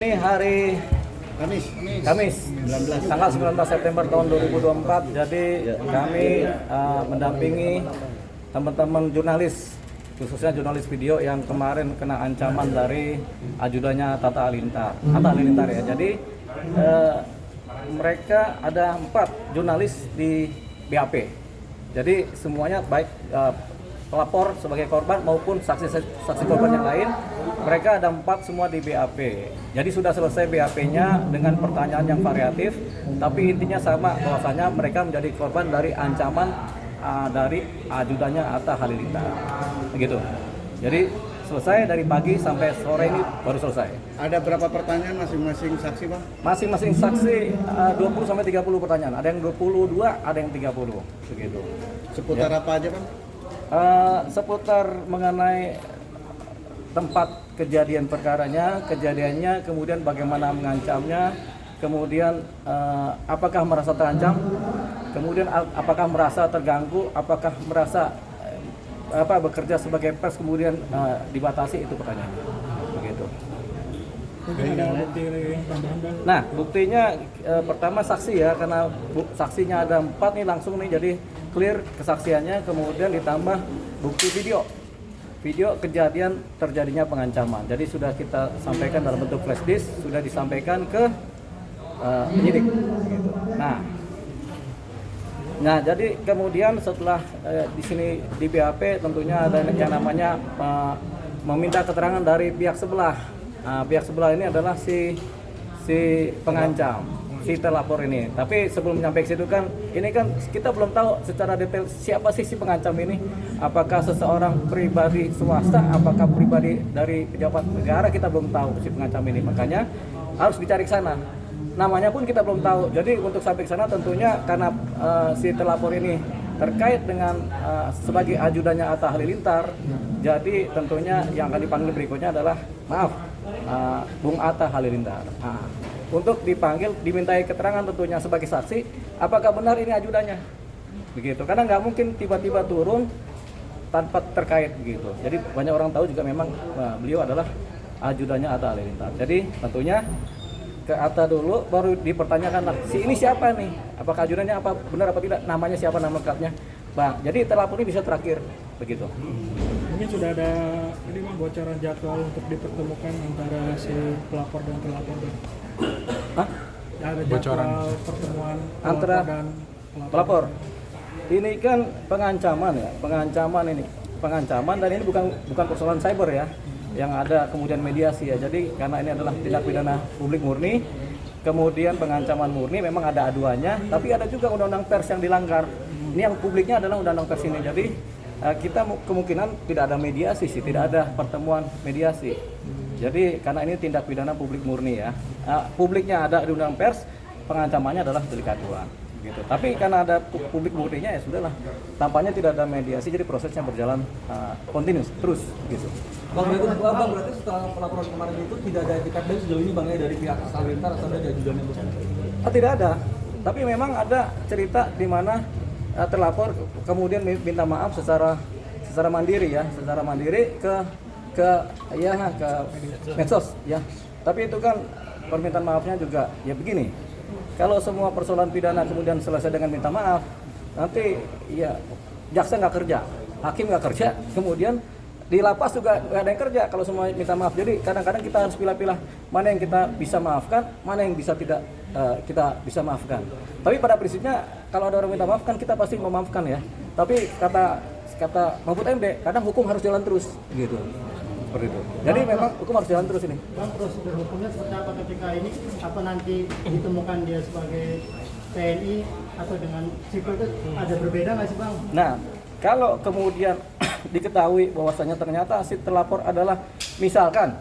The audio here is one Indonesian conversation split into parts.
Ini hari Kamis, tanggal 19 September tahun 2024. Jadi kami mendampingi teman-teman jurnalis, khususnya jurnalis video yang kemarin kena ancaman dari ajudannya Atta Halilintar ya. Jadi mereka ada 4 jurnalis di BAP. Jadi semuanya baik pelapor sebagai korban maupun saksi korban yang lain, mereka ada 4 semua di BAP. Jadi sudah selesai BAP-nya dengan pertanyaan yang variatif, tapi intinya sama, bahwasanya mereka menjadi korban dari ancaman dari ajudannya Atta Halilintar. Begitu. Jadi selesai dari pagi sampai sore ini baru selesai. Ada berapa pertanyaan masing-masing saksi, Bang? Masing-masing saksi 20 sampai 30 pertanyaan. Ada yang 22, ada yang 30. Begitu. Seputar apa aja, Bang? Seputar mengenai tempat kejadian perkaranya, kejadiannya, kemudian bagaimana mengancamnya, kemudian apakah merasa terancam, kemudian apakah merasa terganggu, apakah merasa bekerja sebagai pers kemudian dibatasi, itu pertanyaannya. Begitu. Nah, buktinya pertama saksi ya, karena saksinya ada 4 nih langsung nih, jadi clear kesaksiannya, kemudian ditambah bukti video kejadian terjadinya pengancaman. Jadi sudah kita sampaikan dalam bentuk flash disk, sudah disampaikan ke penyidik. Gitu. Nah, jadi kemudian setelah di sini di BAP tentunya ada yang namanya meminta keterangan dari pihak sebelah. Pihak sebelah ini adalah si pengancam, si terlapor ini. Tapi sebelum nyampe ke situ kan, ini kan kita belum tahu secara detail siapa sih si pengancam ini. Apakah seseorang pribadi swasta, apakah pribadi dari pejabat negara, kita belum tahu si pengancam ini. Makanya harus dicari ke sana. Namanya pun kita belum tahu. Jadi untuk sampai ke sana tentunya karena si terlapor ini terkait dengan sebagai ajudannya Atta Halilintar, jadi tentunya yang akan dipanggil berikutnya adalah Bung Atta Halilintar. Untuk dipanggil, dimintai keterangan tentunya sebagai saksi, apakah benar ini ajudannya, begitu. Karena nggak mungkin tiba-tiba turun tanpa terkait begitu. Jadi banyak orang tahu juga memang beliau adalah ajudannya Atta Halilintar. Jadi tentunya ke Atta dulu, baru dipertanyakan lah, si ini siapa nih, apakah ajudannya, apa benar apa tidak, namanya siapa, nama lengkapnya, Bang. Jadi terlapor ini bisa terakhir begitu. Mungkin sudah ada ini Bang, bocoran jadwal untuk dipertemukan antara si pelapor dan terlapor. Ada bocoran pertemuan antara dan pelapor. Ini kan pengancaman ya, pengancaman dan ini bukan persoalan cyber ya, yang ada kemudian mediasi ya. Jadi karena ini adalah tindak pidana publik murni, kemudian pengancaman murni, memang ada aduannya, tapi ada juga undang-undang pers yang dilanggar. Ini yang publiknya adalah undang-undang pers ini. Jadi kita kemungkinan tidak ada mediasi sih, tidak ada pertemuan mediasi. Jadi karena ini tindak pidana publik murni ya, publiknya ada di undang pers, pengancamannya adalah delik aduan gitu. Tapi karena ada publik murninya ya sudahlah, tampaknya tidak ada mediasi, jadi prosesnya berjalan continuous terus gitu. Bang, berarti setelah pelaporan kemarin itu tidak ada etikat baik sejauh ini Bang ya dari pihak Halilintar atau dari ajudannya Bang? Tidak ada, tapi memang ada cerita di mana terlapor kemudian minta maaf secara mandiri ya, ke medsos ya. Tapi itu kan permintaan maafnya juga ya begini. Kalau semua persoalan pidana kemudian selesai dengan minta maaf, nanti ya jaksa nggak kerja, hakim nggak kerja, kemudian di lapas juga nggak ada yang kerja kalau semua minta maaf. Jadi kadang-kadang kita harus pilih-pilih mana yang kita bisa maafkan, mana yang bisa tidak kita bisa maafkan. Tapi pada prinsipnya kalau ada orang minta maaf kan kita pasti memaafkan ya. Tapi kata Mahfud MD, kadang hukum harus jalan terus gitu. Seperti itu. Jadi memang hukum harus jalan terus ini. Bang, prosedur hukumnya seperti apa ketika ini? Apa nanti ditemukan dia sebagai TNI atau dengan sipil itu ada berbeda nggak sih Bang? Nah, kalau kemudian diketahui bahwasanya ternyata si terlapor adalah misalkan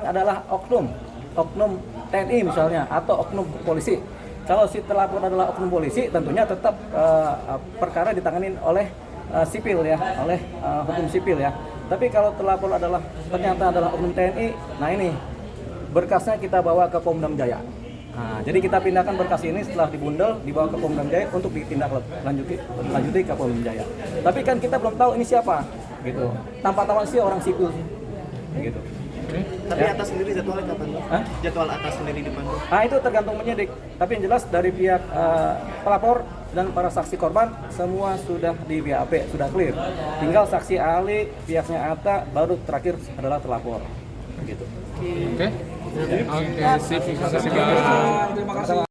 adalah oknum TNI misalnya atau oknum polisi. Kalau si terlapor adalah oknum polisi, tentunya tetap perkara ditangani oleh sipil ya, oleh hukum sipil ya. Tapi kalau terlapor ternyata adalah oknum TNI, nah ini berkasnya kita bawa ke Polda Jaya. Nah, jadi kita pindahkan berkas ini setelah dibundel, dibawa ke Polda Jaya untuk ditindaklanjuti ke Polda Jaya. Tapi kan kita belum tahu ini siapa, gitu. Tampak-tampak sih orang sipil, gitu. Tapi atas sendiri jadwalnya kapan? Hah? Jadwal atas sendiri dipanggil. Itu tergantung penyidik. Tapi yang jelas dari pihak pelapor dan para saksi korban semua sudah di BAP, sudah clear. Tinggal saksi ahli pihaknya Atta, baru terakhir adalah terlapor. Begitu. Oke, sip. Terima kasih, Bang. Terima kasih.